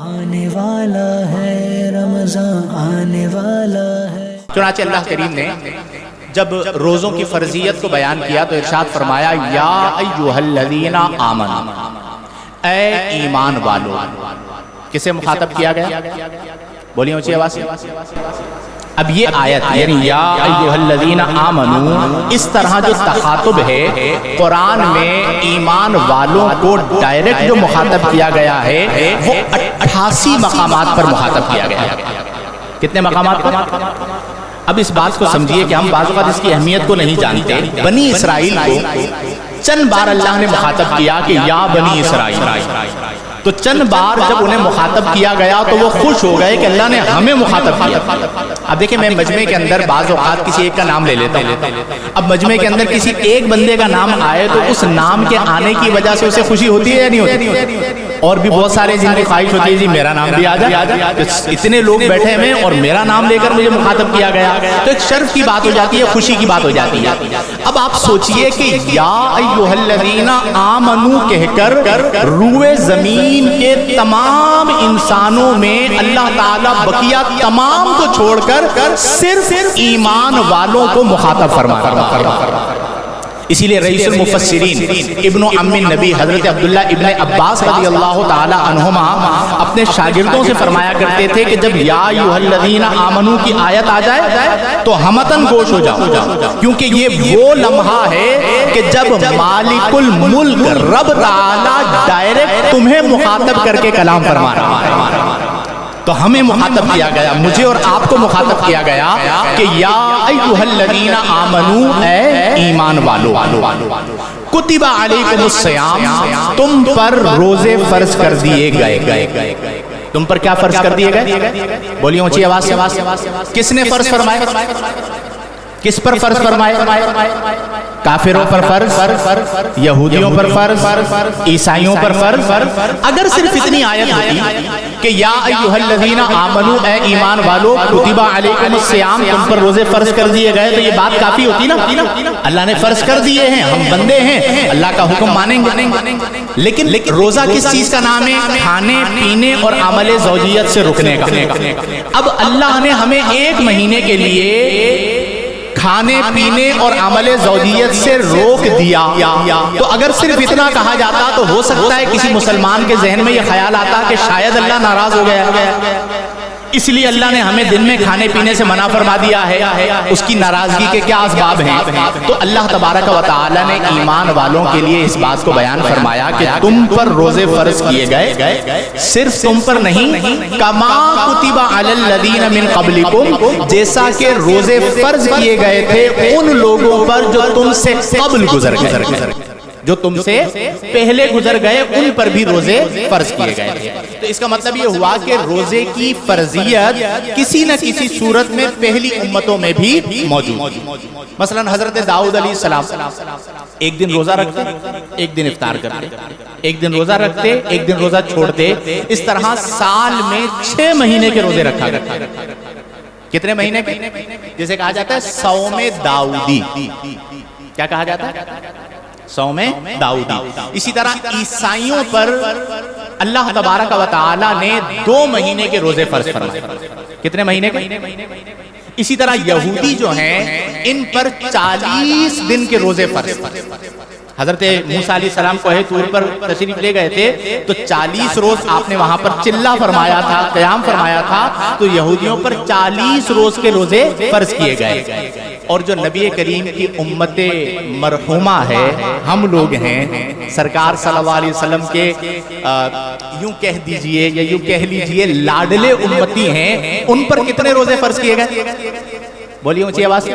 آنے والا ہے رمضان آنے والا ہے۔ چنانچہ اللہ کریم نے جب روزوں کی فرضیت کو بیان کیا تو ارشاد فرمایا یا ایھا الذین آمنوا، اے ایمان والو۔ کسے مخاطب کیا گیا؟ بولیے اونچی آواز سے۔ اب یہ آیت یعنی یا ایھا الذین آمنوا، اس طرح جو تخاطب ہے قرآن میں ایمان والوں کو ڈائریکٹ جو مخاطب کیا گیا ہے وہ 88 مقامات پر مخاطب کیا گیا ہے۔ کتنے مقامات پر؟ اب اس بات کو سمجھیے کہ ہم بعض اوقات اس کی اہمیت کو نہیں جانتے۔ بنی اسرائیل کو چند بار اللہ نے مخاطب کیا کہ یا بنی اسرائیل، تو چند بار جب انہیں مخاطب کیا گیا تو وہ خوش ہو گئے کہ اللہ نے ہمیں مخاطب کیا۔ اب دیکھیں میں مجمع کے اندر بعض اوقات کسی ایک کا نام لے لیتا ہوں، اب مجمع کے اندر کسی ایک بندے کا نام آئے تو اس نام کے آنے کی وجہ سے اسے خوشی ہوتی ہے یا نہیں ہوتی؟ اور بھی بہت سارے جن کی خواہش ہوتی ہے جی میرا نام بھی آ جائے، اتنے لوگ بیٹھے ہیں اور میرا نام لے کر مجھے مخاطب کیا گیا تو ایک شرف کی بات ہو جاتی ہے، خوشی کی بات ہو جاتی ہے۔ اب آپ سوچئے کہ یا ایھا الذین آمنوا کہہ کر روئے زمین کے تمام انسانوں میں اللہ تعالیٰ بقیہ تمام کو چھوڑ کر صرف ایمان والوں کو مخاطب فرمایا۔ اسی لیے رئیس المفسرین ابن عم النبی حضرت عبداللہ ابن عباس رضی اللہ تعالی عنہما اپنے شاگردوں سے فرمایا کرتے تھے کہ جب یا ایھا الذین آمنوا کی آیت آ جائے تو ہمتاً گوش ہو جاؤ، کیونکہ یہ وہ لمحہ ہے کہ جب مالک الملک رب تعالی ڈائریکٹ تمہیں مخاطب کر کے کلام فرما رہا ہے۔ تو ہمیں مخاطب کیا گیا، مجھے اور آپ کو مخاطب کیا گیا کہ یا ایھا الذین آمنوا، اے ایمان والو، کتب علیکم الصیام، تم پر روزے فرض کر دیے گئے۔ تم پر کیا فرض کر دیے گئے؟ بولیے اونچی آواز سے۔ کس نے فرض فرمائے؟ کس پر فرض فرمائے؟ کافروں پر فرض، یہودیوں پر فرض، عیسائیوں پر فرض۔ اگر صرف اتنی آیت ہوتی کہ یا ایھا الذین آمنوا، اے ایمان والو، کتب علیکم الصیام، تم پر روزے فرض کر دیے گئے، تو یہ بات کافی ہوتی نا۔ اللہ نے فرض کر دیے ہیں، ہم بندے ہیں، اللہ کا حکم مانیں گے۔ لیکن روزہ کس چیز کا نام ہے؟ کھانے پینے اور عمل زوجیت سے رکنے کا۔ اب اللہ نے ہمیں ایک مہینے کے لیے کھانے پینے اور عمل زوجیت سے روک دیا، تو اگر صرف اتنا کہا جاتا تو ہو سکتا ہے کسی مسلمان کے ذہن میں یہ خیال آتا کہ شاید اللہ ناراض ہو گیا، اس لیے اللہ نے ہمیں دن میں کھانے پینے سے منع فرما دیا ہے، اس کی ناراضگی کے کیا اسباب ہیں؟ تو اللہ تبارک و تعالی نے ایمان والوں کے لیے اس بات کو بیان فرمایا کہ تم پر روزے فرض کیے گئے، صرف تم پر نہیں، کما کتب علی الذین من قبلکم، جیسا کہ روزے فرض کیے گئے تھے ان لوگوں پر جو تم سے قبل گزر گئے، جو تم سے پہلے گزر گئے ان پر بھی روزے فرض کیے گئے تھے۔ تو اس کا مطلب یہ ہوا کہ روزے کی فرضیت کسی نہ کسی صورت میں پہلی امتوں میں بھی موجود تھی۔ مثلا حضرت داؤد علیہ السلام ایک دن روزہ رکھتے، ایک دن افطار کرتے، ایک دن روزہ رکھتے، ایک دن روزہ چھوڑتے، اس طرح سال میں 6 مہینے کے روزے رکھا کرتے۔ کتنے مہینے کے؟ جسے کہا جاتا ہے صوم داؤدی۔ کیا کہا جاتا ہے؟ صوم داؤدی۔ اسی طرح عیسائیوں پر اللہ تبارک و تعالی نے 2 مہینے کے روزے فرض فرمائے۔ کتنے مہینے کے؟ اسی طرح یہودی جو ہیں ان پر 40 دن کے روزے فرض۔ حضرت موسیٰ علیہ السلام کوہ طور پر تشریف لے گئے تھے تو 40 روز آپ نے وہاں پر چلہ فرمایا تھا، قیام فرمایا تھا، تو یہودیوں پر 40 روز کے روزے فرض کیے گئے۔ اور جو نبی کریم کی امت مرحومہ ہے، ہم لوگ ہیں، سرکار صلی اللہ علیہ وسلم کے یوں کہہ دیجئے یا یوں کہہ لیجئے لاڈلے امتی ہیں، ان پر کتنے روزے فرض کیے گئے؟ بولیے اونچی آواز سے۔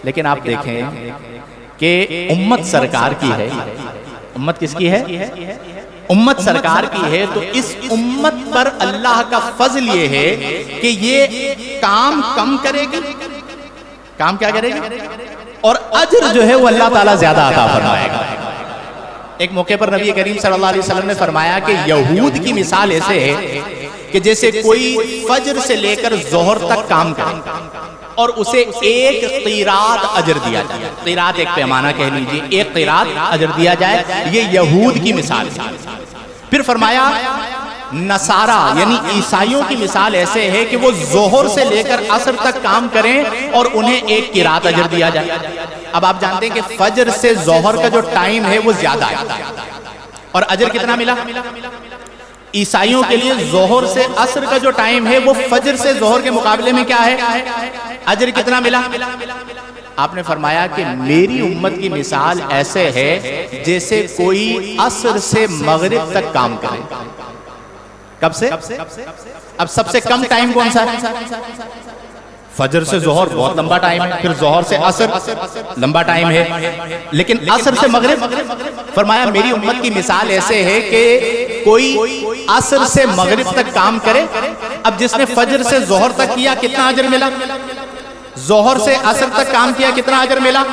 لیکن آپ دیکھیں کہ امت سرکار کی ہے، امت کس کی ہے؟ امت سرکار کی ہے، تو اس امت پر اللہ کا فضل یہ ہے کہ یہ کام کم کرے گی، کام کیا کرے گی، اور اجر جو ہے وہ اللہ تعالیٰ زیادہ عطا فرمائے گا۔ ایک موقع پر نبی کریم صلی اللہ علیہ وسلم نے فرمایا کہ یہود کی مثال ایسے ہے کہ جیسے کوئی فجر سے لے کر ظہر تک کام کرے اور اسے 1 قیراط اجر دیا جائے، قیراط ایک پیمانہ کہہ لیجئے، 1 قیراط اجر دیا جائے، یہ یہود کی مثال ہے۔ پھر فرمایا نصارہ یعنی عیسائیوں کی مثال ایسے ہے کہ وہ ظہر سے لے کر عصر تک کام کریں اور انہیں ایک قرات اجر دیا جائے۔ اب آپ جانتے ہیں کہ فجر سے ظہر کا جو ٹائم ہے وہ زیادہ ہے، اور اجر کتنا ملا؟ عیسائیوں کے لیے ظہر سے عصر کا جو ٹائم ہے وہ فجر سے ظہر کے مقابلے میں کیا ہے؟ اجر کتنا ملا؟ آپ نے فرمایا کہ میری امت کی مثال ایسے ہے جیسے کوئی عصر سے مغرب تک کام کرے۔ کب سے؟ اب سب سے کم ٹائم کون سا ہے؟ فجر سے ظہر بہت لمبا ٹائم ہے، پھر ظہر سے عصر لمبا ٹائم ہے، لیکن عصر سے مغرب، فرمایا میری امت کی مثال ایسے ہے کہ کوئی عصر سے مغرب تک کام کرے۔ اب جس نے فجر سے ظہر تک کیا کتنا اجر ملا؟ ظہر سے عصر تک کام کیا کتنا اجر ملا؟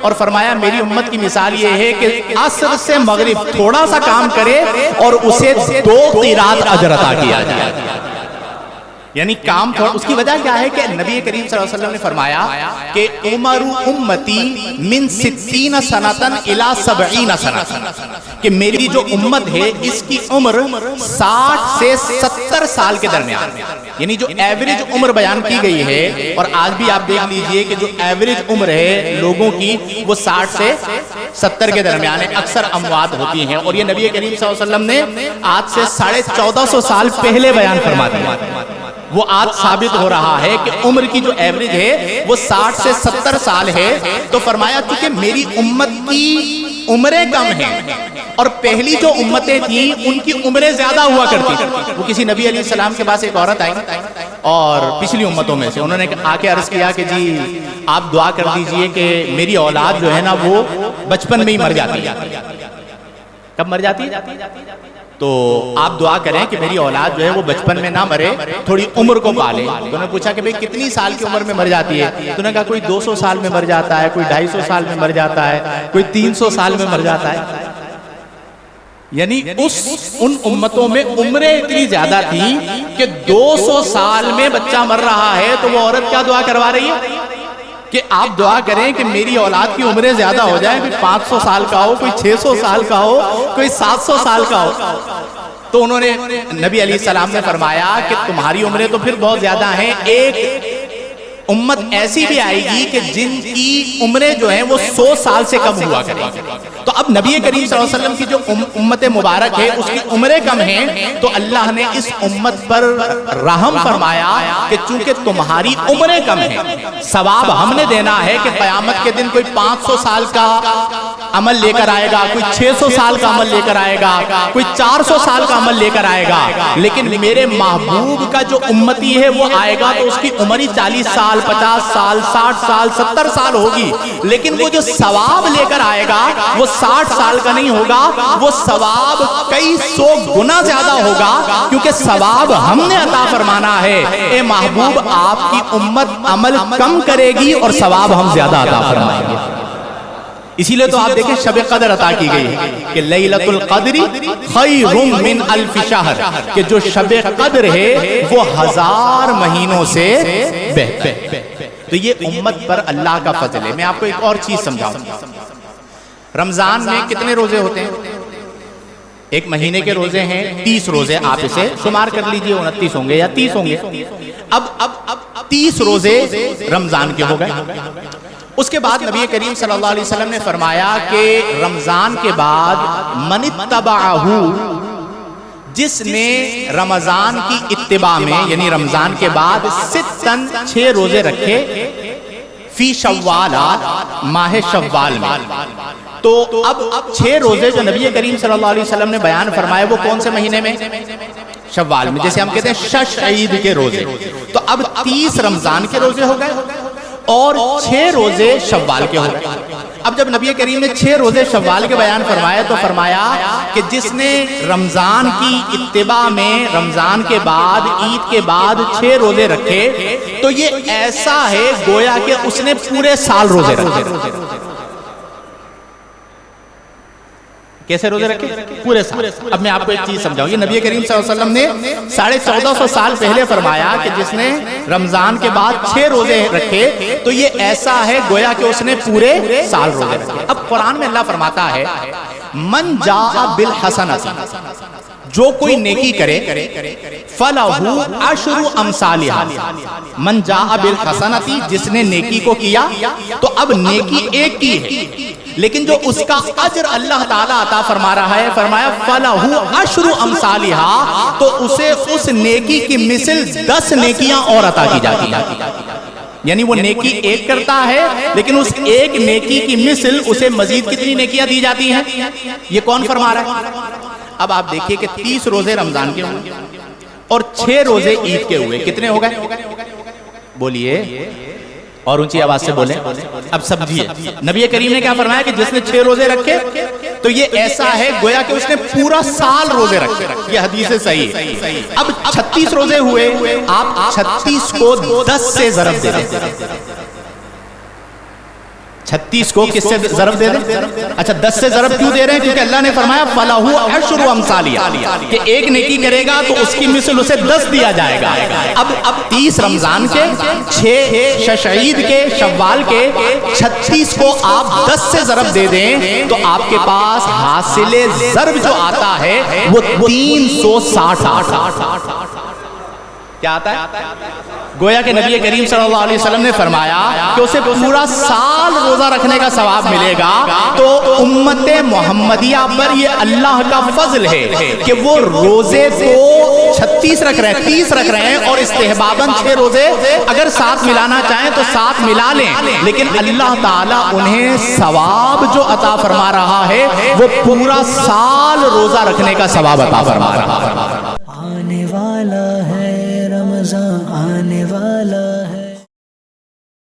اور فرمایا میری امت کی مثال یہ ہے کہ عصر سے مغرب تھوڑا سا کام کرے اور اسے 2 قرات اجر عطا کیا جائے، یعنی کام تھوڑا۔ اس کی وجہ کیا ہے کہ نبی کریم صلی اللہ علیہ وسلم نے فرمایا کہ عمر امتی من 60 سنتن الی 70 سنتن، کہ میری جو امت ہے اس کی عمر 60 سے 70 سال کے درمیان، یعنی جو ایوریج عمر بیان کی گئی ہے، اور آج بھی آپ دیکھ لیجئے کہ جو ایوریج عمر ہے لوگوں کی وہ 60 سے 70 کے درمیان ہے، اکثر اموات ہوتی ہیں، اور یہ نبی کریم صلی اللہ علیہ وسلم نے آج سے 1450 سال پہلے بیان فرما دیا۔ وہ آج ثابت ہو رہا ہے کہ عمر کی جو ایوریج ہے وہ 60 سے 70 سال ہے۔ تو فرمایا چونکہ میری امت کی عمریں کم ہیں اور پہلی جو امتیں تھیں ان کی عمریں زیادہ ہوا کرتی تھیں۔ وہ کسی نبی علیہ السلام کے پاس ایک عورت آئی اور پچھلی امتوں میں سے انہوں نے آ کے عرض کیا کہ جی آپ دعا کر دیجئے کہ میری اولاد جو ہے نا وہ بچپن میں ہی مر جاتی ہے۔ کب مر جاتی ہے؟ تو آپ دعا کریں کہ میری اولاد جو ہے وہ بچپن میں نہ مرے، تھوڑی عمر کو پالے۔ تو انہوں نے پوچھا کہ بھئی کتنی سال کی عمر میں مر جاتی ہے؟ تو انہوں نے کہا کوئی 200 سال میں مر جاتا ہے، کوئی 250 سال میں مر جاتا ہے، کوئی 300 سال میں مر جاتا ہے۔ یعنی ان امتوں میں عمریں اتنی زیادہ تھیں کہ 200 سال میں بچہ مر رہا ہے تو وہ عورت کیا دعا کروا رہی ہے کہ آپ دعا کریں کہ میری اولاد کی عمریں زیادہ ہو جائیں، کوئی 500 سال کا ہو، کوئی 600 سال کا ہو، کوئی 700 سال کا ہو۔ تو انہوں نے نبی علیہ السلام نے فرمایا کہ تمہاری عمریں تو پھر بہت زیادہ ہیں، ایک امت ایسی بھی آئے گی کہ جن کی عمریں جو ہیں وہ 100 سال سے کم ہوا کریں گے۔ تو اب نبی کریم صلی اللہ علیہ وسلم کی جو امت مبارک ہے اس کی عمریں کم ہیں، تو اللہ نے اس امت پر رحم فرمایا کہ چونکہ تمہاری عمریں کم ہیں، ثواب ہم نے دینا ہے کہ قیامت کے دن کوئی 500 سال کا عمل لے کر آئے گا، کوئی 600 سال کا عمل لے کر آئے گا، کوئی 400 سال کا عمل لے کر آئے گا، لیکن میرے محبوب کا جو امتی ہے وہ آئے گا تو اس کی عمر ہی 40 سال 50 سال 60 سال 70 سال ہوگی، لیکن وہ جو ثواب لے کر آئے گا وہ 60 سال کا نہیں ہوگا، وہ ثواب کئی 100 گنا زیادہ ہوگا، کیونکہ ثواب ہم نے عطا فرمانا ہے۔ اے محبوب آپ کی امت عمل کم کرے گی اور ثواب ہم زیادہ عطا فرمائیں گے۔ اسی لئے تو آپ دیکھیں شب قدر عطا کی گئی کہ لیلۃ القدر خیر من الف شہر، کہ جو شب قدر ہے وہ 1000 مہینوں سے بہتر۔ تو یہ امت پر اللہ کا فضل ہے۔ میں آپ کو ایک اور چیز سمجھاؤں، رمضان میں کتنے روزے ہوتے ہیں؟ ایک مہینے کے روزے ہیں 30 روزے، آپ اسے شمار کر لیجئے 29 ہوں گے یا 30 ہوں گے۔ اب 30 روزے رمضان کے ہو گئے۔ اس کے بعد نبی کریم صلی اللہ علیہ وسلم نے فرمایا کہ رمضان کے بعد من اتبعہو، جس نے رمضان کی اتباع میں یعنی رمضان کے بعد 6 روزے رکھے فی شوال، ماہ شوال میں، تو اب 6 روزے جو نبی کریم صلی اللہ علیہ وسلم نے بیان فرمائے وہ کون سے مہینے میں؟ شوال میں، جیسے ہم کہتے ہیں شش عید کے روزے۔ تو اب 30 رمضان کے روزے ہو گئے اور 6 روزے شوال کے ہو گئے۔ اب جب نبی کریم نے 6 روزے شوال کے بیان فرمایا تو فرمایا کہ جس نے رمضان کی اتباع میں رمضان کے بعد عید کے بعد 6 روزے رکھے تو یہ ایسا ہے گویا کہ اس نے پورے سال روزے رکھے۔ کیسے روزے رکھے؟ پورے سال۔ اب میں آپ کو ایک چیز سمجھاؤں، یہ نبی کریم صلی اللہ علیہ وسلم نے 1450 سال پہلے فرمایا کہ جس نے رمضان کے بعد 6 روزے رکھے تو یہ ایسا ہے گویا کہ اس نے پورے سال روزے رکھے۔ اب قرآن میں اللہ فرماتا ہے من جاء بالحسنۃ، جو کوئی نیکی کرے فَلَهُ عَشْرُ أَمْثَالِهَا، من جاء بالحسنتی، جس نے نیکی کو کیا تو اب نیکی ایک کی ہے، لیکن جو اس کا اجر اللہ تعالیٰ عطا فرما رہا ہے، فرمایا فَلَهُ عَشْرُ أَمْثَالِهَا، تو اسے اس نیکی کی مثل 10 نیکیاں اور عطا کی جاتی ہیں۔ یعنی وہ نیکی ایک کرتا ہے لیکن اس ایک نیکی کی مثل اسے مزید کتنی نیکیاں دی جاتی ہیں؟ یہ کون فرما رہا ہے؟ اب آپ دیکھیے کہ 30 روزے رمضان کے ہوئے اور 6 روزے عید کے ہوئے، کتنے ہو گئے؟ بولیے اور اونچی آواز سے بولیں، اب سمجھیے نبی کریم نے کیا فرمایا کہ جس نے 6 روزے رکھے تو یہ ایسا ہے گویا کہ اس نے پورا سال روزے رکھے، یہ حدیث صحیح ہے۔ اب 36 روزے ہوئے، آپ 36 کو 10 سے ضرب دے دیں، 36 کو کس سے ضرب دے دیں؟ اچھا 10 سے ضرب کیوں دے رہے ہیں؟ کیونکہ اللہ نے فرمایا فَلَهُ عَشْرُ أَمْثَالِهَا، کہ ایک نیکی کرے گا تو اس کی مثل اسے 10 دیا جائے گا۔ اب 30 رمضان کے، 6 ششعید کے، شوال کے، 36 کو آپ 10 سے ضرب دے دیں تو آپ کے پاس حاصل ضرب جو آتا ہے وہ 360 کیا آتا ہے؟ گویا کہ نبی کریم صلی اللہ علیہ وسلم نے فرمایا کہ اسے پورا سال روزہ رکھنے کا ثواب ملے گا۔ تو امت محمدیہ پر یہ اللہ کا فضل ہے کہ وہ روزے کو 36 رکھ رہے ہیں، 30 رکھ رہے ہیں، اور استحباباً 6 روزے اگر ساتھ ملانا چاہیں تو ساتھ ملا لیں، لیکن اللہ تعالیٰ انہیں ثواب جو عطا فرما رہا ہے وہ پورا سال روزہ رکھنے کا ثواب عطا فرما رہا ہے۔ آنے والا ہے رمضان، آنے والا